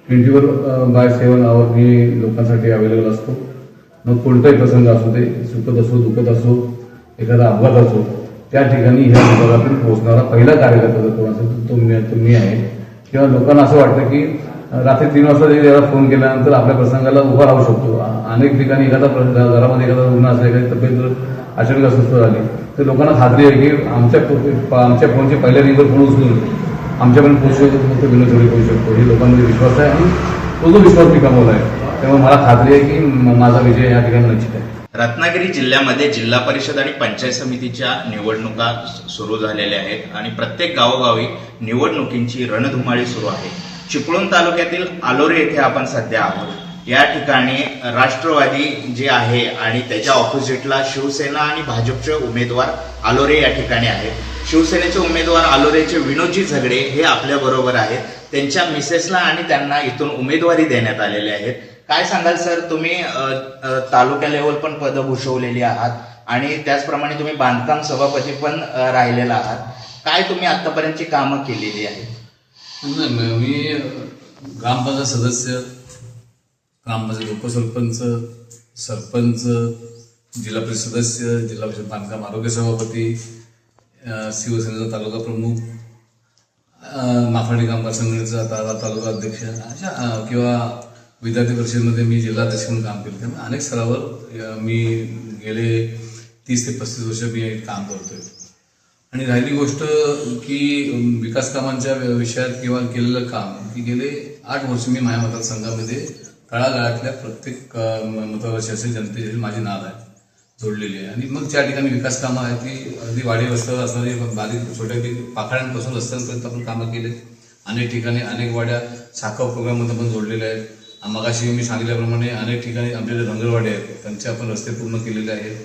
24 bye 7 आवर मी लोकांसाठी available असतो. मग कोणताही प्रसंग असू दे, सुखद असो दुःखद असो, एखादा अपघात असो, त्या ठिकाणी ह्या विभागातून पोहोचणारा पहिला कार्यकर्ता जर कोण असेल तर तो मी आहे. किंवा लोकांना असं वाटतं की रात्री 3 वाजता जरी त्याला फोन केल्यानंतर आपल्या प्रसंगाला उभा राहू शकतो. अनेक ठिकाणी घरामध्ये एखादा रुग्ण असला, एखादी तब्येत जर अचानक अस्वस्थ झाली तर लोकांना खात्री आहे की आमच्या फोनचे पहिल्या रिंगवर फोन उचलून आमच्यापर्यंत पोहोचू शकतो, विनोद जोडी करू शकतो. हे लोकांमध्ये विश्वास आहे आणि तो जो विश्वास मी कमवला आहे त्यामुळे मला खात्री आहे की माझा विजय या ठिकाणी निश्चित आहे. रत्नागिरी जिल्ह्यामध्ये जिल्हा परिषद आणि पंचायत समितीच्या निवडणुका सुरू झालेल्या आहेत आणि प्रत्येक गावोगावी निवडणुकींची रणधुमाळी सुरू आहे. चिपळूण तालुक्यातील आलोरे येथे आपण सध्या आहोत. या ठिकाणी राष्ट्रवादी जे आहे आणि त्याच्या ऑपोजिटला शिवसेना आणि भाजपचे उमेदवार आलोरे या ठिकाणी आहेत. शिवसेनेचे उमेदवार आलोरेचे विनोदजी झगडे हे आपल्या बरोबर आहेत. त्यांच्या मिसेसला आणि त्यांना इथून उमेदवारी देण्यात आलेली आहेत. काय सांगाल सर, तुम्ही तालुका लेवल पण पद भूषवलेली आहात आणि त्याचप्रमाणे तुम्ही बांधकाम सभापती पण राहिलेला आहात. काय तुम्ही आतापर्यंतची कामं केलेली आहेत? मी ग्रामपंचायत सदस्य, ग्रामपंचायत उपसरपंच, सरपंच, जिल्हा परिषद सदस्य, जिल्हा परिषद बांधकाम आरोग्य सभापती, शिवसेनेचा तालुका प्रमुख, माफाडी कामगार संघटनेचा तालुका अध्यक्ष अशा किंवा विद्यार्थी परिषदेमध्ये मी जिल्हाध्यक्ष म्हणून काम केलं. त्यामुळे अनेक स्तरावर मी गेले 30 ते 35 वर्ष मी काम करतोय. आणि राहिली गोष्ट की विकास कामांच्या विषयात किंवा केलेलं काम की गेले 8 वर्ष मी माझ्या मतदारसंघामध्ये तळागाळातल्या प्रत्येक मतदारसंघाची जनतेची माझी नाद आहे जोडलेली आहे. आणि मग ज्या ठिकाणी विकास कामं आहेत ती अगदी वाडी रस्त्यावर असणारी बारीक छोट्या पाकळ्यांपासून रस्त्यांपर्यंत आपण कामं केले. अनेक ठिकाणी अनेक वाड्या शाखा प्रोग्राममध्ये पण जोडलेल्या आहेत. मगाशी मी सांगितल्याप्रमाणे अनेक ठिकाणी आमच्या जे रंगरवाडे आहेत त्यांचे आपण रस्ते पूर्ण केलेले आहेत.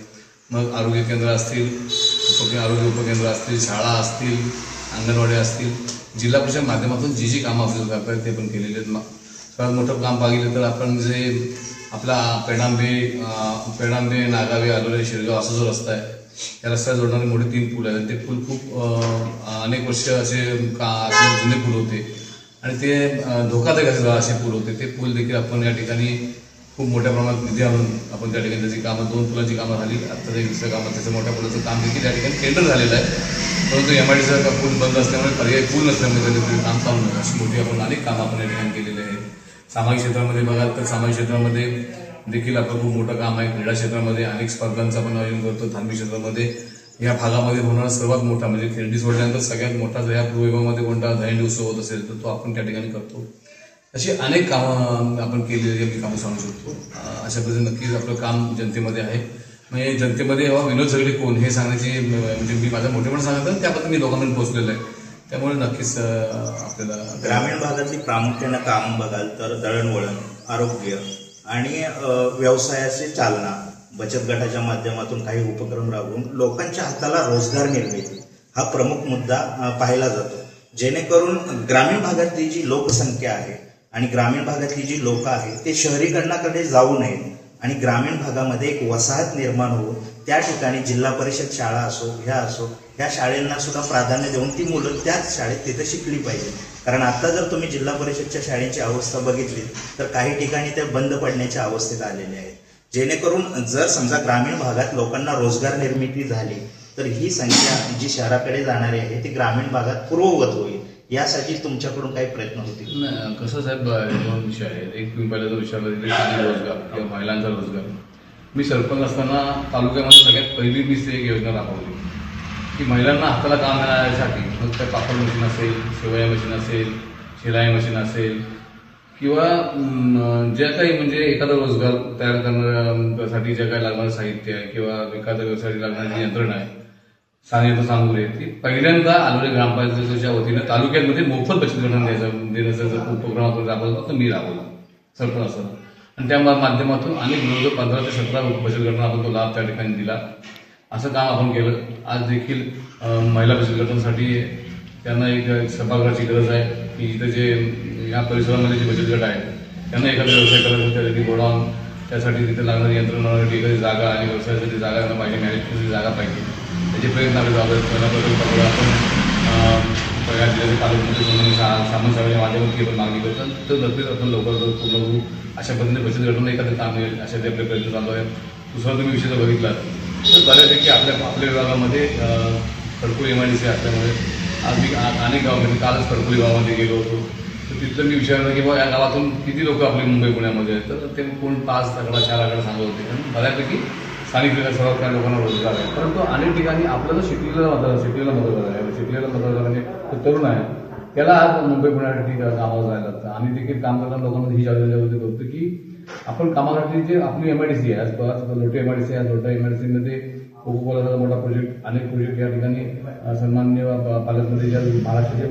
मग आरोग्य केंद्र असतील, आरोग्य उपकेंद्र असतील, शाळा असतील, अंगणवाड्या असतील, जिल्हा परिषद माध्यमातून जी कामं आपल्याला करतात ते पण केलेले आहेत. सर्वात मोठं काम पाहिलं तर आपण जे आपला पेडांबे नागावे आलोरे शिरगाव असा जो रस्ता आहे त्या रस्त्याला जोडणारे मोठे 3 पूल आहेत. ते पूल खूप अनेक वर्ष असे जुने पूल होते आणि ते धोकादायक असे पूल होते. ते पूल देखील आपण या ठिकाणी खूप मोठ्या प्रमाणात निधी आणून आपण त्या ठिकाणी त्याची कामं 2 पुलांची कामं झाली. आता एक दुसऱ्या कामात त्याचं मोठ्या पुलाचं काम देखील या ठिकाणी टेंडर झालेलं आहे. परंतु MIDCचा पूल बंद असल्यामुळे पर्यायी पूल नसल्यामुळे त्याचे काम चालू नये. अशी मोठी आपण अनेक कामं आपण या ठिकाणी केलेली आहेत. सामाजिक क्षेत्रामध्ये बघाल तर सामाजिक क्षेत्रामध्ये देखील आपलं खूप मोठं काम आहे. क्रीडा क्षेत्रामध्ये अनेक स्पर्धांचं आपण आयोजन करतो. धार्मिक क्षेत्रामध्ये या भागामध्ये होणारा सर्वात मोठा म्हणजे खिरडी सोडल्यानंतर सगळ्यात मोठा जर या पूर्वविभागामध्ये कोणता दहीहंडी उत्सव होत असेल तर तो आपण त्या ठिकाणी करतो. अशी अनेक कामं आपण केलेली मी कामं सांगू शकतो. अशा पद्धतीने नक्कीच आपलं काम जनतेमध्ये आहे. म्हणजे जनतेमध्ये विनोद झगडे कोण हे सांगण्याची म्हणजे मी माझ्या मोठेपण सांगितलं त्याबद्दल मी लोकांपर्यंत पोहोचलेलं आहे. त्यामुळे नक्कीच आपल्याला ग्रामीण भागातली प्रामुख्यानं काम बघाल तर दळणवळण, आरोग्य आणि व्यवसायाची चालना, बचत गटाच्या माध्यमातून काही उपक्रम राबवून लोकांच्या हाताला रोजगार निर्मिती हा प्रमुख मुद्दा पाहिला जातो. जेणेकरून ग्रामीण भागातली जी लोकसंख्या आहे आणि ग्रामीण भागातली जी लोक आहेत ते शहरीकरणाकडे जाऊ नये आणि ग्रामीण भागामध्ये एक वसाहत निर्माण होऊन त्या ठिकाणी जिल्हा परिषद शाळा असो ह्या शाळेंना सुद्धा प्राधान्य देऊन ती मुलं त्याच शाळेत तिथे शिकली पाहिजे. कारण आता जर तुम्ही जिल्हा परिषदच्या शाळेची अवस्था बघितली तर काही ठिकाणी त्या बंद पडण्याच्या अवस्थेत आलेल्या आहेत. जेणेकरून जर समजा ग्रामीण भागात लोकांना रोजगार निर्मिती झाली तर ही संख्या जी शहराकडे जाणारी आहे ती ग्रामीण भागात पूर्ववत होईल. यासाठी तुमच्याकडून काही प्रयत्न होतील? कसं साहेब, 2 विषय आहेत. एक तुम्ही पहिला जो विचारला रोजगार किंवा महिलांचा रोजगार. मी सरपंच असताना तालुक्यामध्ये सगळ्यात पहिली मी एक योजना राबवली की महिलांना हाताला काम मिळण्यासाठी मग त्या पापड मशीन असेल, शेवया मशीन असेल, शिलाई मशीन असेल किंवा ज्या काही म्हणजे एखादा रोजगार तयार करण्यासाठी ज्या काही लागणारं साहित्य आहे किंवा एखाद्या व्यवसायासाठी लागणारी यंत्रणा आहे, सामग्री आहे, ती पहिल्यांदा आलोरे ग्रामपंचायतीच्या वतीनं तालुक्यांमध्ये मोफत बचत गटांना देण्याचा जर उपक्रम आपण राबवला तर मी राबवला सरपंच असताना. आणि त्या माध्यमातून अनेक जवळजवळ 15 ते 17 बचत गटांना आपण तो लाभ त्या ठिकाणी दिला. असं काम आपण केलं. आज देखील महिला बचत गटांसाठी त्यांना एक सभागृहाची गरज आहे की इथं जे या परिसरामध्ये जे बचत गट आहेत त्यांना एखादा व्यवसाय करायचा त्यासाठी गोडाऊन, त्यासाठी तिथे लागणारी यंत्रणासाठी एखादी जागा आणि व्यवसायासाठी जागा पाहिजे, मॅनेजमेंटची जागा पाहिजे. त्याचे प्रयत्न आपण या जिल्ह्याचे पालकमंत्री म्हणून सामंत साहेबांच्या माध्यमातून आपण मागणी करतो तर नक्कीच आपण लवकर पूर्ण होऊ अशा पद्धतीने बचत गटांना एखादं काम मिळेल अशा ते आपले प्रयत्न चालू आहे. दुसरा तुम्ही विषय जर बघितला तर बऱ्यापैकी आपल्या विभागामध्ये खडकोली MIDC असल्यामुळे आज मी अनेक गावामध्ये कालच खडकोली गावामध्ये गेलो होतो तर तिथलं मी विचारलं की बाबा या गावातून किती लोक आपले मुंबई पुण्यामध्ये आहेत तर ते कोण 5 आकडा 4 आकडा सांगत होते कारण बऱ्यापैकी स्थानिक सर्वात काही लोकांना रोजगार आहे. परंतु अनेक ठिकाणी आपल्याला शिकलेला मतदार आहे शिकलेला मतदार म्हणजे तो तरुण आहे त्याला आज मुंबई पुण्यासाठी कामाला जायला लागतं. आम्ही देखील काम करताना लोकांमध्ये ही जागृती करतो की आपण कामासाठी जे आपली MIDC आहे आज लोटे MIDC आहे लोटा MIDC मध्ये कोकोकोलाचा मोठा प्रोजेक्ट अनेक प्रोजेक्ट या ठिकाणी सन्माननीय पालकमंत्री ज्या महाराष्ट्राचे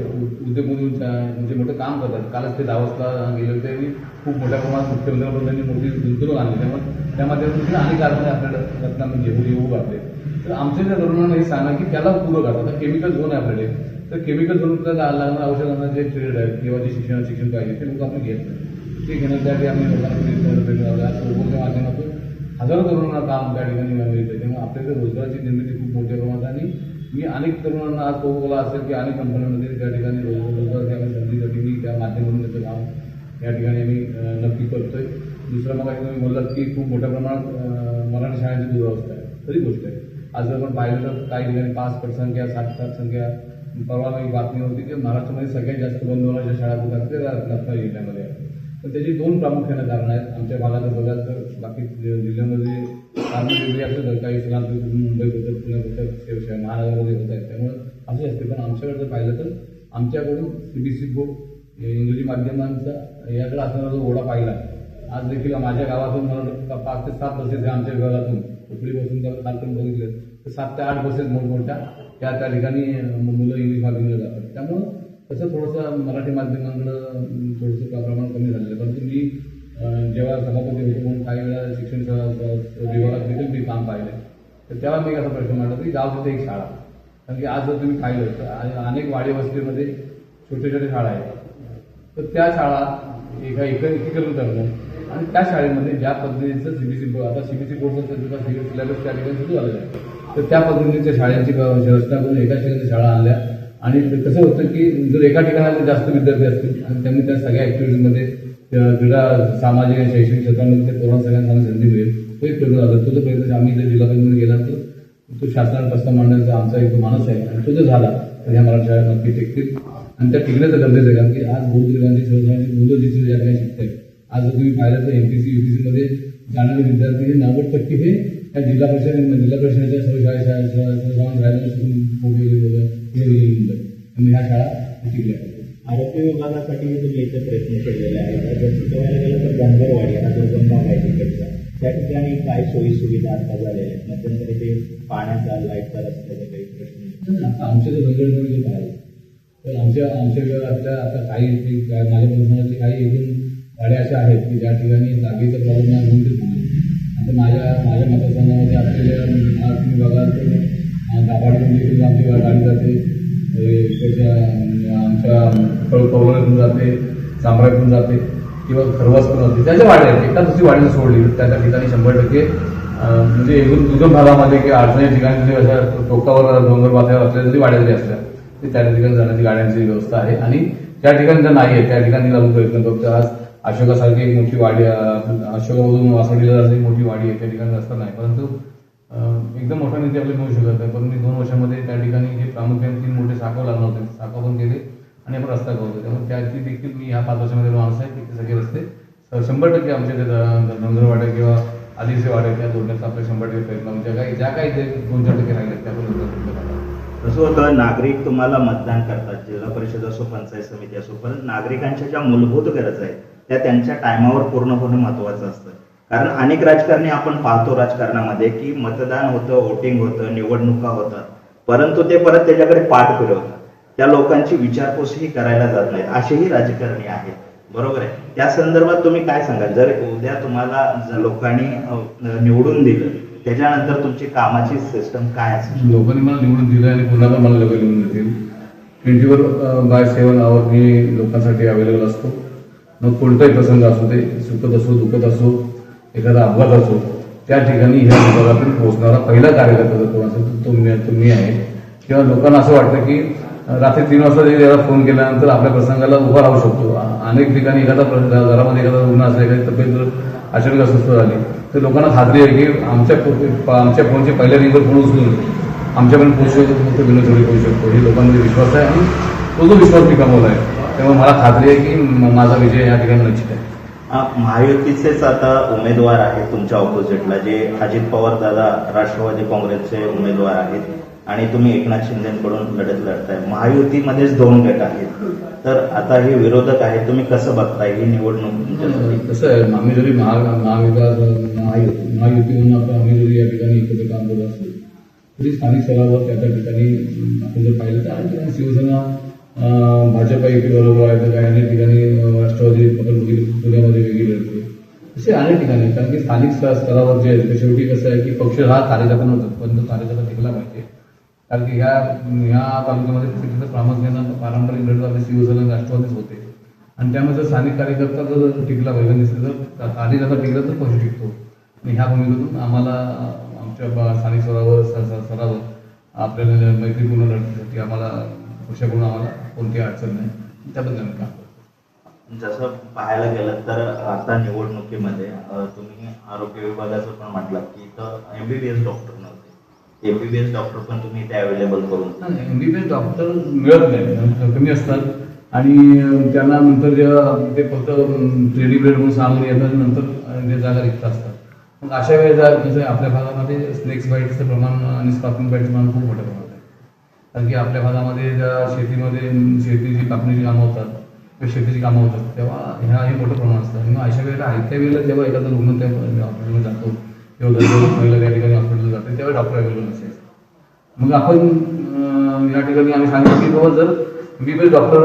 उद्योगमधून म्हणजे मोठं काम करतात. कालच ते दावोसला गेले होते आणि खूप मोठ्या प्रमाणात मुख्यमंत्र्यांनी त्यांनी मोठी गुंतवणूक आणली त्यामुळे त्या माध्यमातून अनेक कारखाने आपल्याला रत्नामध्ये येऊ घातले. तर आमच्या त्या तरुणांना हे सांगा की त्याला पूरक आता केमिकल झोन आहे आपल्याकडे तर केमिकल झोन लागणाऱ्या औषधांना जे ट्रेड आहे किंवा जे शिक्षण पाहिजे ते लोक आपण घेत नाही. ते घेण्यासाठी आम्ही लोकांना सोबतच्या माध्यमातून हजारो तरुणांना काम त्या ठिकाणी मिळतं. त्यामुळे आपल्याकडे रोजगाराची निर्मिती खूप मोठ्या प्रमाणात आणि मी अनेक तरुणांना आज कोकोकोला असेल की अनेक कंपन्यांमध्ये त्या ठिकाणी रोजगाराची आम्ही संधीसाठी मी त्या माध्यमातून त्याचं काम या ठिकाणी आम्ही नक्की करतोय. दुसरा मग तुम्ही बोललात की खूप मोठ्या प्रमाणात मराठी शाळांची दुरावस्था आहे खरी गोष्ट आहे. आज जर आपण पाहिलं तर काही ठिकाणी 5% संख्या 7% संख्या परवा एक बातमी होती की महाराष्ट्रामध्ये सगळ्यात जास्त बंद होणाऱ्या शाळा होतात ते रत्नागिरी जिल्ह्यामध्ये आहे. तर त्याची 2 प्रामुख्यानं कारणं आहेत. आमच्या भागात बघाल तर बाकी जिल्ह्यामध्ये कारणं वेगळी असं तर काही ठिकाणी मुंबई होतं पुणे होतं महानगरामध्ये होत आहेत त्यामुळे असं असते. पण आमच्याकडे जर पाहिलं तर आमच्याकडून CBSE बोर्ड इंग्रजी माध्यमांचा याकडे असणारा जो ओढा पाहिला आज देखील माझ्या गावातून मला 5 ते 7 बसेस आमच्या विभागातून उपरीपासून जर कालपर्यंत बघितलं तर 7 ते 8 बसेस मोठमोठ्या त्या ठिकाणी मुलं इंग्लिश माध्यमाला जातात. त्यामुळं तसं थोडंसं मराठी माध्यमांकडं थोडंसं प्रमाण कमी झालेलं आहे. परंतु मी जेव्हा सभापती होतो म्हणून काही वेळा शिक्षण विभागात देखील मी काम पाहिलं तर तेव्हा मी असा प्रश्न मांडला की गाव तिथे एक शाळा कारण की आज जर तुम्ही पाहिलं तर अनेक वाडी वस्तीमध्ये छोटे छोटे शाळा आहेत तर त्या शाळा एकीकरण करणं आणि त्या शाळेमध्ये ज्या पद्धतीचं CBSE बोर्डचा सिलेबस त्या ठिकाणी सुरू झालेला आहे तर त्या पद्धतीच्या शाळांची रचना करून एका ठिकाणी शाळा आणल्या. आणि कसं होतं की जर एका ठिकाणाला जास्त विद्यार्थी असतील आणि त्यांनी त्या सगळ्या ऍक्टिव्हिटीमध्ये क्रीडा सामाजिक आणि शैक्षणिक क्षेत्रामध्ये ते तरुण सगळ्यांना संधी मिळेल तो एक प्रयत्न झाला. तो जो प्रयत्न आम्ही जर जिल्हा परिषदेमध्ये गेला तर तो शासनाला प्रस्ताव मांडण्याचा आमचा एक मानस आहे आणि तो जर झाला तर ह्या मराठी शाळा नक्की टिकतील आणि त्या टिकण्याचं गरजेचं आहे. कारण की आज बौद्ध जिल्ह्यांची सहजाची मुलं देखील ज्या काही शिकत आहेत आज जर तुम्ही पाहिलं तर MPC UPC मध्ये जाणारे विद्यार्थी हे 90% हे या जिल्हा परिषदेच्या सर्व आणि ह्या शाळा टिकल्या. आरोग्य विभागासाठी तुम्ही इथे प्रयत्न केलेले आहेत. जसं बघायला गेलं तर डोंगरवाडी हा दुर्गम भाग आहे तिकडचा त्या ठिकाणी काय सोयी सुविधा आता झालेल्या आहेत मध्यंतरी ते पाण्याचा लाईटचा रस्त्याचे काही प्रश्न आमच्या जर रंगळमध्ये पाहिलं तर आमच्या विभागातल्या आता काही माझ्या परिसरातले काही एकूण गाड्या अशा आहेत की ज्या ठिकाणी जागेचा प्रॉब्लेम नाही म्हणून ते आता माझ्या मतदारसंघामध्ये असलेल्या विभागात दाभाडून देखील आमची गाडी जाते आमच्या कवळून जाते चांबऱ्यातून जाते किंवा खरवास पण जाते त्याच्या वाड्या आहेत. एका दुसरी वाडीनं सोडली त्या ठिकाणी 100% म्हणजे एकूण दुर्गम भागामध्ये किंवा अडचणी ठिकाणी अशा टोकावर डोंगर माथ्यावर असल्या जरी वाड्या जरी असल्या तरी त्या ठिकाणी जाण्याची गाड्यांची व्यवस्था आहे. आणि त्या ठिकाणी ज्या नाही आहे त्या ठिकाणी लागून प्रयत्न करतो. आज अशोकासारखी एक मोठी वाडी अशोकामधून वासवडीला जाणारी मोठी वाडी आहे त्या ठिकाणी रस्ता नाही परंतु एकदम मोठा निधी आपल्याला मिळू शकत नाही. परंतु 2 वर्षामध्ये त्या ठिकाणी जे प्रामुख्याने 3 मोठे साखव लागणार होते साखव पण केले आणि आपण रस्ता करतो. त्यामुळे त्याची देखील मी ह्या 5 वर्षामध्ये माणूस आहे की ते सगळे रस्ते 100% आमच्या ते धनगरवाड्या किंवा आदिवासी वाड्या त्या जोडण्याचा आपल्या 100% प्रयत्न म्हणजे ज्या काही ते 2-4% राहिले त्या पण कसं होतं नागरिक तुम्हाला मतदान करतात जिल्हा परिषद असो पंचायत समिती असो पण नागरिकांच्या ज्या मूलभूत गरजा आहेत त्या त्यांच्या टायमावर पूर्ण होणं महत्वाचं असतं. कारण अनेक राजकारणी आपण पाहतो राजकारणामध्ये की मतदान होतं वोटिंग होतं निवडणुका होतात परंतु ते परत त्याच्याकडे पाठ फिरवतात त्या लोकांची विचारपूसही करायला जात नाहीत असेही राजकारणी आहेत बरोबर आहे. त्या संदर्भात तुम्ही काय सांगाल जर उद्या तुम्हाला लोकांनी निवडून दिलं त्याच्यानंतर तुमची कामाची सिस्टम काय असेल? लोकांनी मला निवडून दिलं आणि पुन्हा पण मला लोक निवडून देतील. 24/7 आवर मी लोकांसाठी अवेलेबल असतो. मग कोणताही प्रसंग असू दे सुखद असो दुःखद असो एखादा अपघात असो त्या ठिकाणी ह्या विभागातून पोहोचणारा पहिला कार्यकर्ता जर कोण असेल तर तो मी आहे. किंवा लोकांना असं वाटतं की रात्री 3 वाजता जरी त्याला फोन केल्यानंतर आपल्या प्रसंगाला उभा राहू शकतो. अनेक ठिकाणी एखादा घरामध्ये एखादा रुग्ण असला, एखादी तब्येत जर अचानक अस्वस्थ झाली तर लोकांना खात्री आहे की आमच्या फोनचे पहिल्या रिंगवर फोन उचलून आमच्यापर्यंत पोहोचू शकतो, फक्त विनोद पोहोचू शकतो. हे लोकांमध्ये विश्वास आहे आणि तो जो विश्वास मी कमवला आहे त्यामुळे मला खात्री आहे की माझा विजय या ठिकाणी निश्चित आहे. महायुतीचेच आता उमेदवार आहेत तुमच्या ऑपोजिटला, जे अजित पवार दादा राष्ट्रवादी काँग्रेसचे उमेदवार आहेत आणि तुम्ही एकनाथ शिंदेकडून लढत लढताय. महायुतीमध्येच 2 गट आहेत, तर आता हे विरोधक आहेत, तुम्ही कसं बघताय ही निवडणूक तुमच्यासाठी? कसं आहे, आम्ही जरी महायुती म्हणून आता आम्ही जरी या ठिकाणी एकत्र काम करत असतो तरी स्थानिक स्तरावर त्या ठिकाणी आपण जर पाहिलं तर अनेक ठिकाणी शिवसेना भाजप युती बरोबर आहे, तर काही अनेक ठिकाणी राष्ट्रवादी पुण्यामध्ये वेगळी लढते, असे अनेक ठिकाणी. कारण की स्थानिक स्तरावर जे आहे ते शेवटी कसं आहे की पक्ष हा कार्यकर्ता नव्हता, पण तो कार्यकर्ता टिकला पाहिजे. कारण की ह्या तालुक्यामध्ये तिथं प्रामुख्यानं पारंपरिक लढत शिवसेना आणि राष्ट्रवादीच होते आणि त्यामुळे जर स्थानिक कार्यकर्ता जर टिकला पाहिजे निश्चित जर कार्यकर्ता टिकला तर पक्ष टिकतो. आणि ह्या भूमिकेतून आम्हाला आमच्या स्थानिक स्तरावर आपल्याला मैत्रीपूर्ण लढतीसाठी आम्हाला पक्षाकडून आम्हाला कोणती अडचण नाही, त्याबद्दल आम्ही काम करतो. जसं पाहायला गेलं तर आता निवडणुकीमध्ये तुम्ही आरोग्य विभागाचं पण म्हटलं की इथं MBBS डॉक्टर नव्हते, MBBS डॉक्टर पण तुम्ही इथे अवेलेबल करून. MBBS डॉक्टर मिळत नाही, कमी असतात आणि त्यांना नंतर जेव्हा ते फक्त ट्रेडी ब्रेड म्हणून सांगून येतात नंतर ते जागा रिक्त असतात. मग अशा वेळेला कसं आपल्या भागामध्ये स्नेक्स बाईटचं प्रमाण आणि स्कॉर्पिन बाईटचं प्रमाण खूप मोठ्या प्रमाणात आहे. कारण की आपल्या भागामध्ये ज्या शेतीची कापणीची कामं होतात किंवा शेतीची कामं होतात तेव्हा हे मोठं प्रमाण असतं. आणि मग अशा वेळेला त्या वेळेला जेव्हा एखादा रुग्ण त्या हॉस्पिटलमध्ये जातो किंवा महिला त्या ठिकाणी हॉस्पिटलला जाते त्यावेळी डॉक्टर अवेलेबल नसायचे. मग आपण या ठिकाणी आम्ही सांगितलं की बाबा जर MBBS डॉक्टर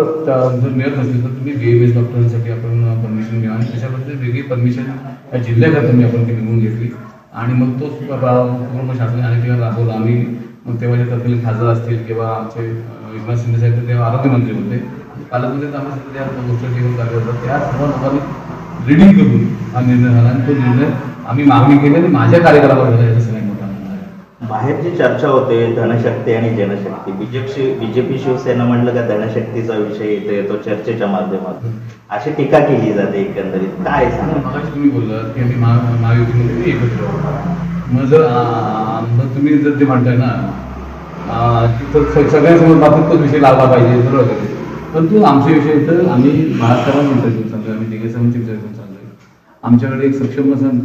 जर मिळत नसतील तर तुम्ही BAMS डॉक्टरांसाठी आपण परमिशन घ्या आणि त्याच्याबद्दल वेगळी परमिशन या जिल्ह्याकरता मी आपण ती निवडून घेतली आणि मग तोच पूर्ण शासन अनेक ठिकाणी राबवला. आम्ही मग तेव्हा जे तत्कालीन खासदार असतील किंवा आमचे एकनाथ शिंदे साहेब तेव्हा आरोग्यमंत्री होते, पालकमंत्री आम्ही सध्या त्या गोष्टी घेऊन कार्य होतात. त्या सर्व लोकांनी रिडिंग करून हा निर्णय झाला आणि तो निर्णय आम्ही मागणी केली आणि माझ्या कार्यकाळावर झाला याचा सगळ्यात मोठा आनंद आहे. बाहेरची चर्चा होते धनशक्ती आणि जनशक्ती. बीजेपी शिवसेना म्हणलं का धनशक्तीचा विषय इथे येतो चर्चेच्या माध्यमातून, अशी टीका केली जाते एकंदरीत. काय सांगा? मगाशी तुम्ही बोललात की आम्ही महायुतीमध्ये एकत्र आहोत. मग तुम्ही जर ते म्हणताय ना तर सगळ्यांसमोर बाबतीत तोच विषय लावला पाहिजे बरोबर. परंतु आमच्या विषयी तर आम्ही महाराष्ट्राला विचार घेऊन चाललोय, आम्ही DK7चे विचार घेऊन चाललोय. आमच्याकडे एक सक्षम असं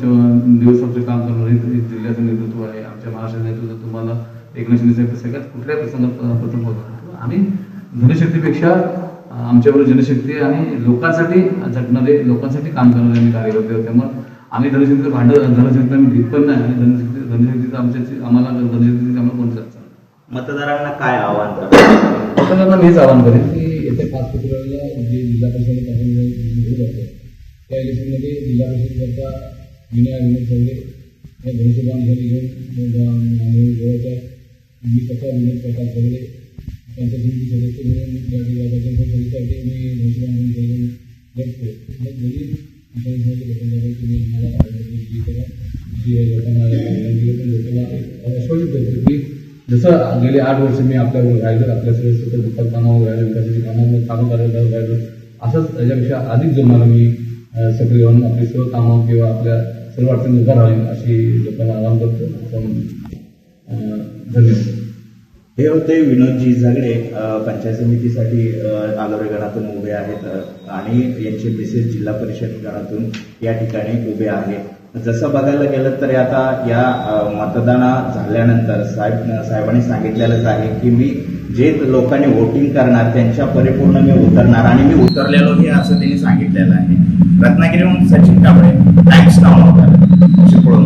दिवसाचं काम करणारे जिल्ह्याचं नेतृत्व आहे. आमच्या महाराष्ट्राचं नेतृत्व तुम्हाला एकनाथ शिंदे साहेब सगळ्यात कुठल्या प्रसंगात प्रथम होतं. आम्ही धनशक्तीपेक्षा आमच्याबरोबर जनशक्ती आणि लोकांसाठी झटणारे लोकांसाठी काम करणारे आम्ही कार्यकर्ते आहोत. त्यामुळे आम्ही धनशक्तीचं धनशक्ती आम्ही घेत पण नाही आणि धनशक्तीचं आम्हाला कोणतं जायचं. मतदारांना काय आव्हान करतात? मतदारांना मीच आवाहन करेन की येत्या 5 फेब्रुवारीला जे जिल्हा परिषदेपासून निवडून जातं त्या इलेक्शनमध्ये जिल्हा परिषदेकरता विनोद चौधरी या धनुष्यबाण घेऊन जवळच्या मी स्वतः विनोद प्रकाश चौधरी त्यांच्या समिती सदस्य म्हणून त्या सदस्यासाठी मी धनुष्यबाण घेऊन लढतो. जरी तुम्ही लोकांना आश्वासित करतो की जसं गेले 8 वर्ष मी आपल्यावर राहिलं, आपल्या सगळं दुःखात कामावर राहिलं, विकासाची कामं करायला राहिलं, असंच त्याच्यापेक्षा अधिक जोमानं मी सक्रिय होऊन आपली सर्व कामं किंवा आपल्या सर्व अडचणी उभा राहील अशी लोकांना आवाहन करतो. धन्यवाद. हे होते विनोदजी झगडे, पंचायत समितीसाठी आगवरे गणातून उभे आहेत आणि यांचे मिसेस जिल्हा परिषद गणातून या ठिकाणी उभे आहेत. जसं बघायला गेलं तर आता या मतदान झाल्यानंतर साहेबांनी सांगितलेलंच आहे की मी जे लोकांनी वोटिंग करणार त्यांच्या परिपूर्ण मी उतरणार आणि मी उतरलेलो हे असं त्यांनी सांगितलेलं आहे. रत्नागिरीहून सचिन कांबळे, टाइम्स नाव चिपळूण.